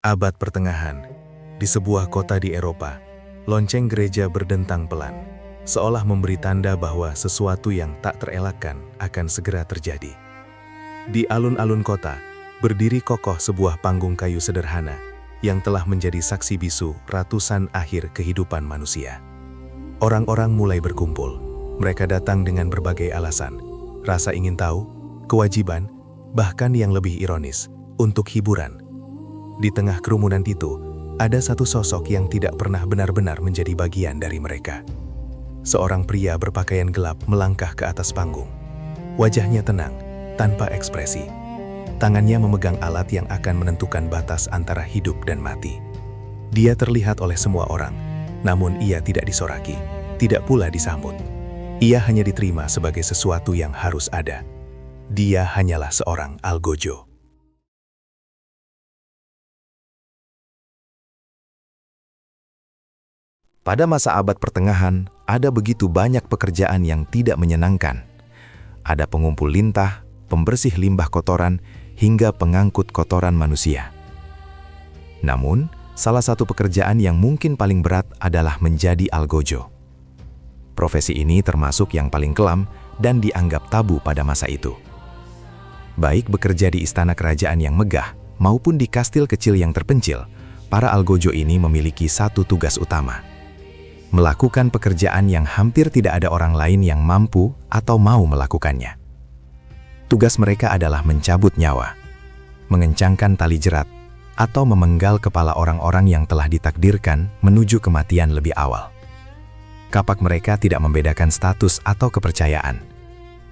Abad pertengahan, di sebuah kota di Eropa, lonceng gereja berdentang pelan, seolah memberi tanda bahwa sesuatu yang tak terelakkan akan segera terjadi. Di alun-alun kota, berdiri kokoh sebuah panggung kayu sederhana yang telah menjadi saksi bisu ratusan akhir kehidupan manusia. Orang-orang mulai berkumpul. Mereka datang dengan berbagai alasan, rasa ingin tahu, kewajiban, bahkan yang lebih ironis, untuk hiburan. Di tengah kerumunan itu, ada satu sosok yang tidak pernah benar-benar menjadi bagian dari mereka. Seorang pria berpakaian gelap melangkah ke atas panggung. Wajahnya tenang, tanpa ekspresi. Tangannya memegang alat yang akan menentukan batas antara hidup dan mati. Dia terlihat oleh semua orang, namun ia tidak disoraki, tidak pula disambut. Ia hanya diterima sebagai sesuatu yang harus ada. Dia hanyalah seorang algojo. Pada masa abad pertengahan, ada begitu banyak pekerjaan yang tidak menyenangkan. Ada pengumpul lintah, pembersih limbah kotoran, hingga pengangkut kotoran manusia. Namun, salah satu pekerjaan yang mungkin paling berat adalah menjadi algojo. Profesi ini termasuk yang paling kelam dan dianggap tabu pada masa itu. Baik bekerja di istana kerajaan yang megah maupun di kastil kecil yang terpencil, para algojo ini memiliki satu tugas utama: melakukan pekerjaan yang hampir tidak ada orang lain yang mampu atau mau melakukannya. Tugas mereka adalah mencabut nyawa, mengencangkan tali jerat, atau memenggal kepala orang-orang yang telah ditakdirkan menuju kematian lebih awal. Kapak mereka tidak membedakan status atau kepercayaan.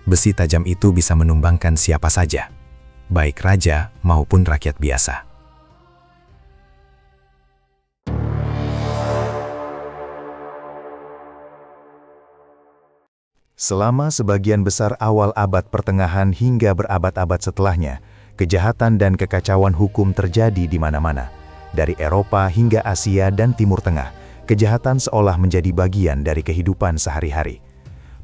Besi tajam itu bisa menumbangkan siapa saja, baik raja maupun rakyat biasa. Selama sebagian besar awal abad pertengahan hingga berabad-abad setelahnya, kejahatan dan kekacauan hukum terjadi di mana-mana. Dari Eropa hingga Asia dan Timur Tengah, kejahatan seolah menjadi bagian dari kehidupan sehari-hari.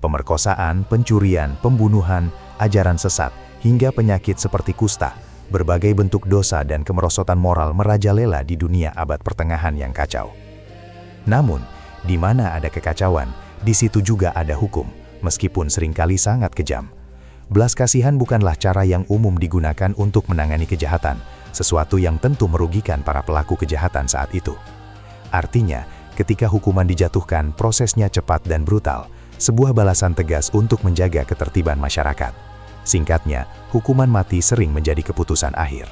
Pemerkosaan, pencurian, pembunuhan, ajaran sesat, hingga penyakit seperti kusta, berbagai bentuk dosa dan kemerosotan moral merajalela di dunia abad pertengahan yang kacau. Namun, di mana ada kekacauan, di situ juga ada hukum. Meskipun seringkali sangat kejam. Belas kasihan bukanlah cara yang umum digunakan untuk menangani kejahatan, sesuatu yang tentu merugikan para pelaku kejahatan saat itu. Artinya, ketika hukuman dijatuhkan, prosesnya cepat dan brutal, sebuah balasan tegas untuk menjaga ketertiban masyarakat. Singkatnya, hukuman mati sering menjadi keputusan akhir.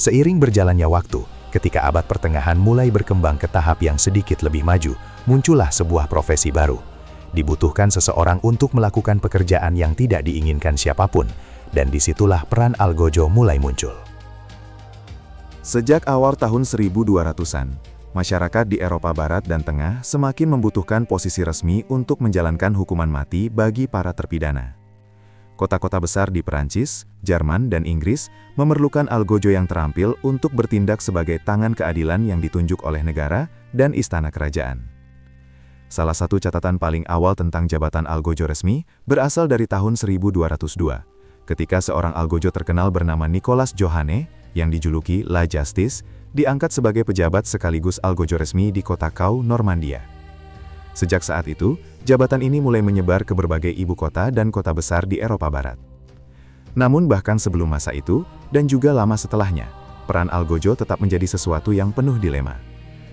Seiring berjalannya waktu, ketika abad pertengahan mulai berkembang ke tahap yang sedikit lebih maju, muncullah sebuah profesi baru. Dibutuhkan seseorang untuk melakukan pekerjaan yang tidak diinginkan siapapun, dan disitulah peran algojo mulai muncul. Sejak awal tahun 1200-an, masyarakat di Eropa Barat dan Tengah semakin membutuhkan posisi resmi untuk menjalankan hukuman mati bagi para terpidana. Kota-kota besar di Perancis, Jerman, dan Inggris memerlukan algojo yang terampil untuk bertindak sebagai tangan keadilan yang ditunjuk oleh negara dan istana kerajaan. Salah satu catatan paling awal tentang jabatan algojo resmi berasal dari tahun 1202, ketika seorang algojo terkenal bernama Nicolas Johane, yang dijuluki La Justice, diangkat sebagai pejabat sekaligus algojo resmi di kota Kau, Normandia. Sejak saat itu, jabatan ini mulai menyebar ke berbagai ibu kota dan kota besar di Eropa Barat. Namun bahkan sebelum masa itu, dan juga lama setelahnya, peran algojo tetap menjadi sesuatu yang penuh dilema.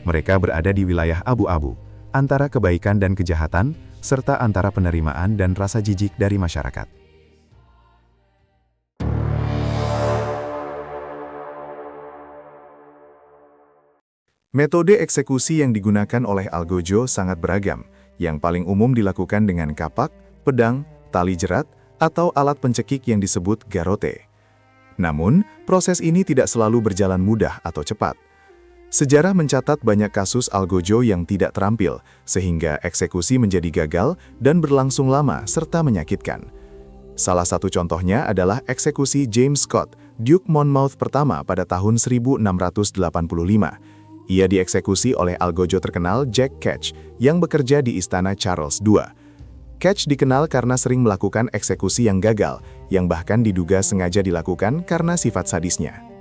Mereka berada di wilayah abu-abu, antara kebaikan dan kejahatan, serta antara penerimaan dan rasa jijik dari masyarakat. Metode eksekusi yang digunakan oleh algojo sangat beragam, yang paling umum dilakukan dengan kapak, pedang, tali jerat, atau alat pencekik yang disebut garrote. Namun, proses ini tidak selalu berjalan mudah atau cepat. Sejarah mencatat banyak kasus algojo yang tidak terampil, sehingga eksekusi menjadi gagal dan berlangsung lama serta menyakitkan. Salah satu contohnya adalah eksekusi James Scott, Duke Monmouth pertama pada tahun 1685. Ia dieksekusi oleh algojo terkenal Jack Ketch yang bekerja di istana Charles II. Ketch dikenal karena sering melakukan eksekusi yang gagal, yang bahkan diduga sengaja dilakukan karena sifat sadisnya.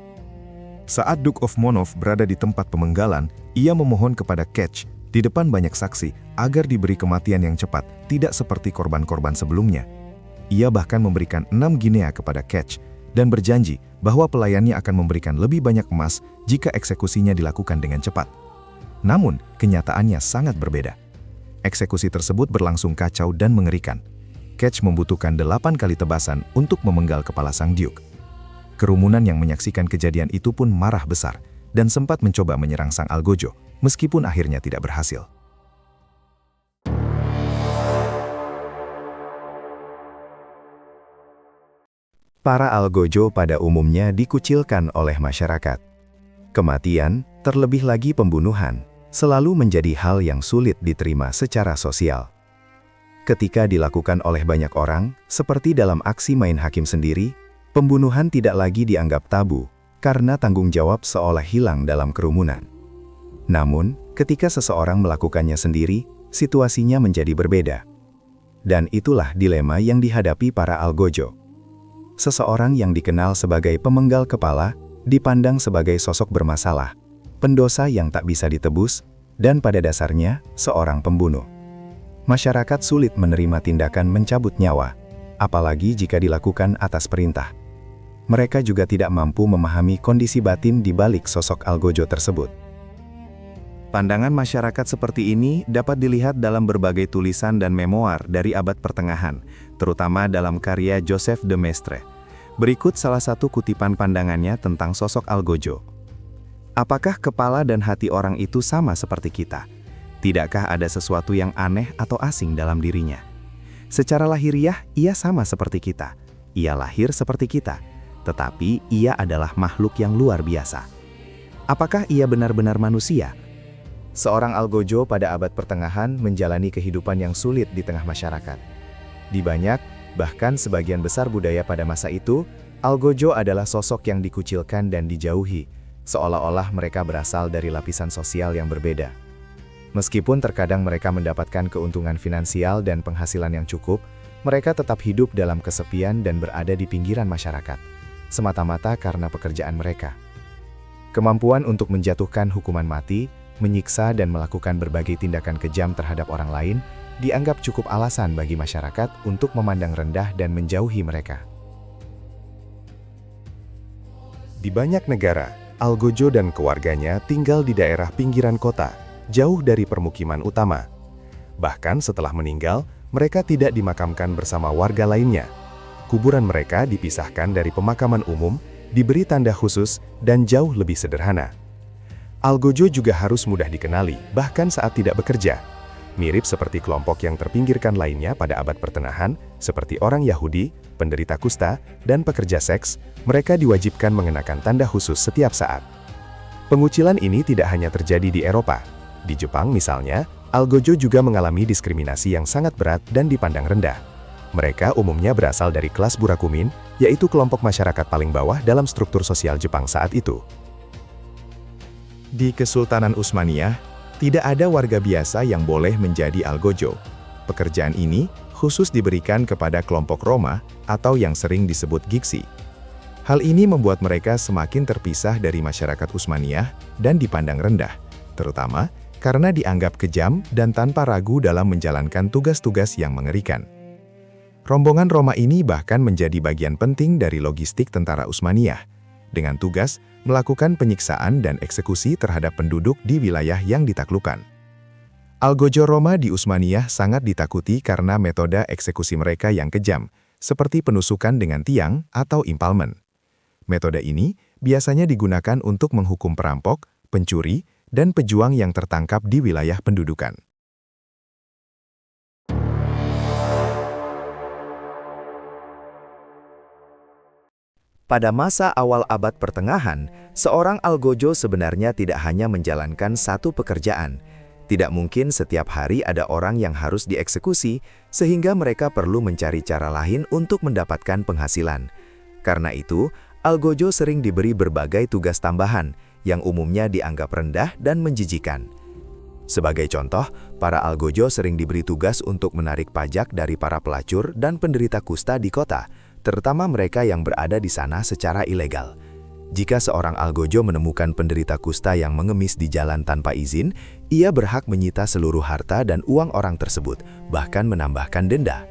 Saat Duke of Monmouth berada di tempat pemenggalan, ia memohon kepada Ketch di depan banyak saksi agar diberi kematian yang cepat, tidak seperti korban-korban sebelumnya. Ia bahkan memberikan 6 guinea kepada Ketch dan berjanji bahwa pelayannya akan memberikan lebih banyak emas jika eksekusinya dilakukan dengan cepat. Namun, kenyataannya sangat berbeda. Eksekusi tersebut berlangsung kacau dan mengerikan. Ketch membutuhkan 8 kali tebasan untuk memenggal kepala sang Duke. Kerumunan yang menyaksikan kejadian itu pun marah besar dan sempat mencoba menyerang sang Algojo, meskipun akhirnya tidak berhasil. Para algojo pada umumnya dikucilkan oleh masyarakat. Kematian, terlebih lagi pembunuhan, selalu menjadi hal yang sulit diterima secara sosial. Ketika dilakukan oleh banyak orang, seperti dalam aksi main hakim sendiri, pembunuhan tidak lagi dianggap tabu, karena tanggung jawab seolah hilang dalam kerumunan. Namun, ketika seseorang melakukannya sendiri, situasinya menjadi berbeda. Dan itulah dilema yang dihadapi para algojo. Seseorang yang dikenal sebagai pemenggal kepala, dipandang sebagai sosok bermasalah, pendosa yang tak bisa ditebus, dan pada dasarnya, seorang pembunuh. Masyarakat sulit menerima tindakan mencabut nyawa, apalagi jika dilakukan atas perintah. Mereka juga tidak mampu memahami kondisi batin di balik sosok algojo tersebut. Pandangan masyarakat seperti ini dapat dilihat dalam berbagai tulisan dan memoir dari abad pertengahan, terutama dalam karya Joseph de Maistre. Berikut salah satu kutipan pandangannya tentang sosok algojo. Apakah kepala dan hati orang itu sama seperti kita? Tidakkah ada sesuatu yang aneh atau asing dalam dirinya? Secara lahiriah, ia sama seperti kita. Ia lahir seperti kita, tetapi ia adalah makhluk yang luar biasa. Apakah ia benar-benar manusia? Seorang algojo pada abad pertengahan menjalani kehidupan yang sulit di tengah masyarakat. Di banyak, bahkan sebagian besar budaya pada masa itu, algojo adalah sosok yang dikucilkan dan dijauhi, seolah-olah mereka berasal dari lapisan sosial yang berbeda. Meskipun terkadang mereka mendapatkan keuntungan finansial dan penghasilan yang cukup, mereka tetap hidup dalam kesepian dan berada di pinggiran masyarakat, semata-mata karena pekerjaan mereka. Kemampuan untuk menjatuhkan hukuman mati, menyiksa dan melakukan berbagai tindakan kejam terhadap orang lain, dianggap cukup alasan bagi masyarakat untuk memandang rendah dan menjauhi mereka. Di banyak negara, algojo dan keluarganya tinggal di daerah pinggiran kota, jauh dari permukiman utama. Bahkan setelah meninggal, mereka tidak dimakamkan bersama warga lainnya. Kuburan mereka dipisahkan dari pemakaman umum, diberi tanda khusus, dan jauh lebih sederhana. Algojo juga harus mudah dikenali, bahkan saat tidak bekerja. Mirip seperti kelompok yang terpinggirkan lainnya pada abad pertengahan, seperti orang Yahudi, penderita kusta, dan pekerja seks, mereka diwajibkan mengenakan tanda khusus setiap saat. Pengucilan ini tidak hanya terjadi di Eropa. Di Jepang misalnya, algojo juga mengalami diskriminasi yang sangat berat dan dipandang rendah. Mereka umumnya berasal dari kelas burakumin, yaitu kelompok masyarakat paling bawah dalam struktur sosial Jepang saat itu. Di Kesultanan Utsmaniyah, tidak ada warga biasa yang boleh menjadi algojo. Pekerjaan ini khusus diberikan kepada kelompok Roma atau yang sering disebut giksi. Hal ini membuat mereka semakin terpisah dari masyarakat Utsmaniyah dan dipandang rendah, terutama karena dianggap kejam dan tanpa ragu dalam menjalankan tugas-tugas yang mengerikan. Rombongan Roma ini bahkan menjadi bagian penting dari logistik tentara Utsmaniyah, dengan tugas melakukan penyiksaan dan eksekusi terhadap penduduk di wilayah yang ditaklukkan. Algojo Roma di Utsmaniyah sangat ditakuti karena metode eksekusi mereka yang kejam, seperti penusukan dengan tiang atau impalement. Metode ini biasanya digunakan untuk menghukum perampok, pencuri, dan pejuang yang tertangkap di wilayah pendudukan. Pada masa awal abad pertengahan, seorang algojo sebenarnya tidak hanya menjalankan satu pekerjaan. Tidak mungkin setiap hari ada orang yang harus dieksekusi, sehingga mereka perlu mencari cara lain untuk mendapatkan penghasilan. Karena itu, algojo sering diberi berbagai tugas tambahan, yang umumnya dianggap rendah dan menjijikan. Sebagai contoh, para algojo sering diberi tugas untuk menarik pajak dari para pelacur dan penderita kusta di kota, terutama mereka yang berada di sana secara ilegal. Jika seorang algojo menemukan penderita kusta yang mengemis di jalan tanpa izin, ia berhak menyita seluruh harta dan uang orang tersebut, bahkan menambahkan denda.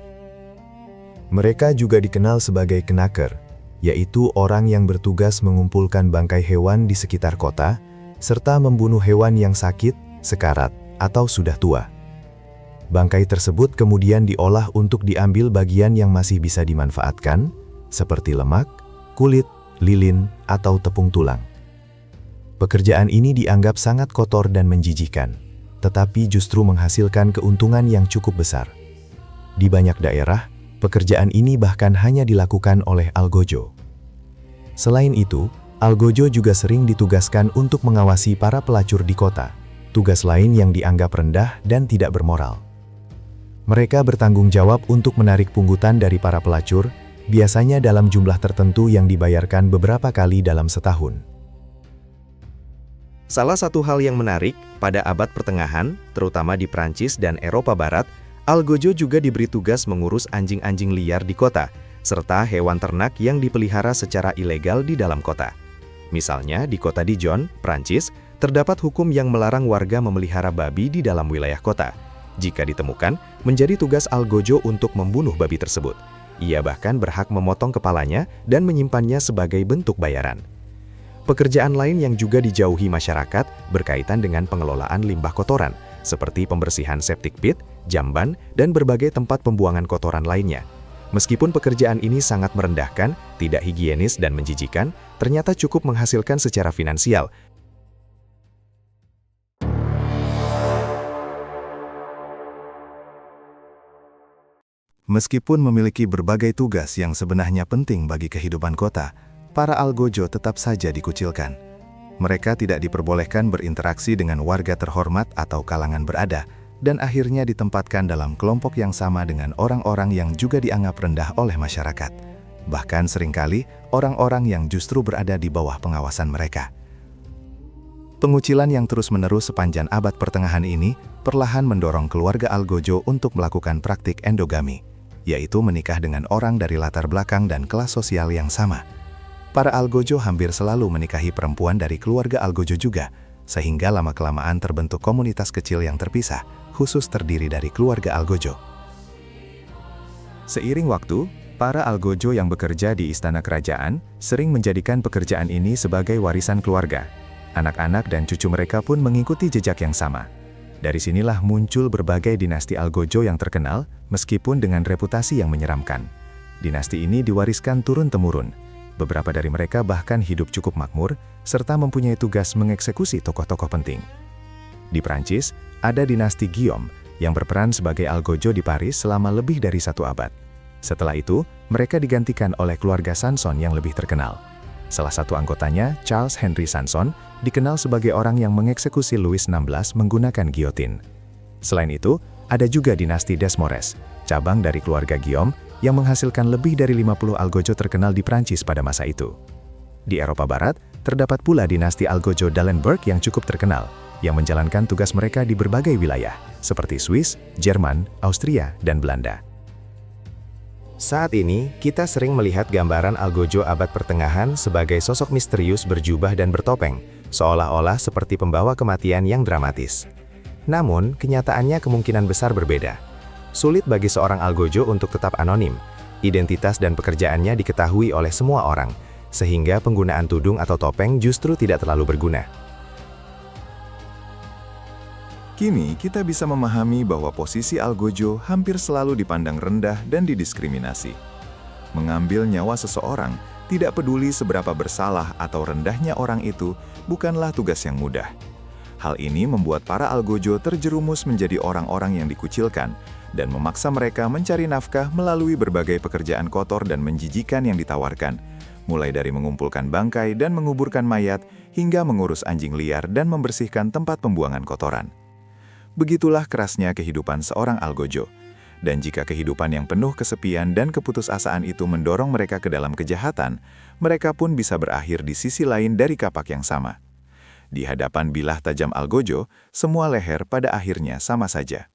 Mereka juga dikenal sebagai kenaker, yaitu orang yang bertugas mengumpulkan bangkai hewan di sekitar kota, serta membunuh hewan yang sakit, sekarat, atau sudah tua. Bangkai tersebut kemudian diolah untuk diambil bagian yang masih bisa dimanfaatkan, seperti lemak, kulit, lilin, atau tepung tulang. Pekerjaan ini dianggap sangat kotor dan menjijikkan, tetapi justru menghasilkan keuntungan yang cukup besar. Di banyak daerah, pekerjaan ini bahkan hanya dilakukan oleh algojo. Selain itu, algojo juga sering ditugaskan untuk mengawasi para pelacur di kota, tugas lain yang dianggap rendah dan tidak bermoral. Mereka bertanggung jawab untuk menarik pungutan dari para pelacur, biasanya dalam jumlah tertentu yang dibayarkan beberapa kali dalam setahun. Salah satu hal yang menarik, pada abad pertengahan, terutama di Prancis dan Eropa Barat, algojo juga diberi tugas mengurus anjing-anjing liar di kota, serta hewan ternak yang dipelihara secara ilegal di dalam kota. Misalnya, di kota Dijon, Prancis, terdapat hukum yang melarang warga memelihara babi di dalam wilayah kota. Jika ditemukan, menjadi tugas algojo untuk membunuh babi tersebut. Ia bahkan berhak memotong kepalanya dan menyimpannya sebagai bentuk bayaran. Pekerjaan lain yang juga dijauhi masyarakat berkaitan dengan pengelolaan limbah kotoran, seperti pembersihan septic pit, jamban, dan berbagai tempat pembuangan kotoran lainnya. Meskipun pekerjaan ini sangat merendahkan, tidak higienis dan menjijikan, ternyata cukup menghasilkan secara finansial. Meskipun memiliki berbagai tugas yang sebenarnya penting bagi kehidupan kota, para algojo tetap saja dikucilkan. Mereka tidak diperbolehkan berinteraksi dengan warga terhormat atau kalangan berada, dan akhirnya ditempatkan dalam kelompok yang sama dengan orang-orang yang juga dianggap rendah oleh masyarakat. Bahkan seringkali, orang-orang yang justru berada di bawah pengawasan mereka. Pengucilan yang terus-menerus sepanjang abad pertengahan ini perlahan mendorong keluarga algojo untuk melakukan praktik endogami, yaitu menikah dengan orang dari latar belakang dan kelas sosial yang sama. Para algojo hampir selalu menikahi perempuan dari keluarga algojo juga, sehingga lama-kelamaan terbentuk komunitas kecil yang terpisah, khusus terdiri dari keluarga algojo. Seiring waktu, para algojo yang bekerja di istana kerajaan sering menjadikan pekerjaan ini sebagai warisan keluarga. Anak-anak dan cucu mereka pun mengikuti jejak yang sama. Dari sinilah muncul berbagai dinasti algojo yang terkenal, meskipun dengan reputasi yang menyeramkan. Dinasti ini diwariskan turun-temurun. Beberapa dari mereka bahkan hidup cukup makmur, serta mempunyai tugas mengeksekusi tokoh-tokoh penting. Di Prancis, ada dinasti Guillaume yang berperan sebagai algojo di Paris selama lebih dari 1 abad. Setelah itu, mereka digantikan oleh keluarga Sanson yang lebih terkenal. Salah satu anggotanya, Charles Henry Sanson, dikenal sebagai orang yang mengeksekusi Louis XVI menggunakan giotin. Selain itu, ada juga dinasti Desmores, cabang dari keluarga Guillaume yang menghasilkan lebih dari 50 algojo terkenal di Prancis pada masa itu. Di Eropa Barat, terdapat pula dinasti algojo d'Allenberg yang cukup terkenal, yang menjalankan tugas mereka di berbagai wilayah, seperti Swiss, Jerman, Austria, dan Belanda. Saat ini, kita sering melihat gambaran algojo abad pertengahan sebagai sosok misterius berjubah dan bertopeng, seolah-olah seperti pembawa kematian yang dramatis. Namun, kenyataannya kemungkinan besar berbeda. Sulit bagi seorang algojo untuk tetap anonim. Identitas dan pekerjaannya diketahui oleh semua orang, sehingga penggunaan tudung atau topeng justru tidak terlalu berguna. Kini, kita bisa memahami bahwa posisi algojo hampir selalu dipandang rendah dan didiskriminasi. Mengambil nyawa seseorang, tidak peduli seberapa bersalah atau rendahnya orang itu, bukanlah tugas yang mudah. Hal ini membuat para algojo terjerumus menjadi orang-orang yang dikucilkan, dan memaksa mereka mencari nafkah melalui berbagai pekerjaan kotor dan menjijikan yang ditawarkan, mulai dari mengumpulkan bangkai dan menguburkan mayat, hingga mengurus anjing liar dan membersihkan tempat pembuangan kotoran. Begitulah kerasnya kehidupan seorang algojo. Dan jika kehidupan yang penuh kesepian dan keputusasaan itu mendorong mereka ke dalam kejahatan, mereka pun bisa berakhir di sisi lain dari kapak yang sama. Di hadapan bilah tajam algojo, semua leher pada akhirnya sama saja.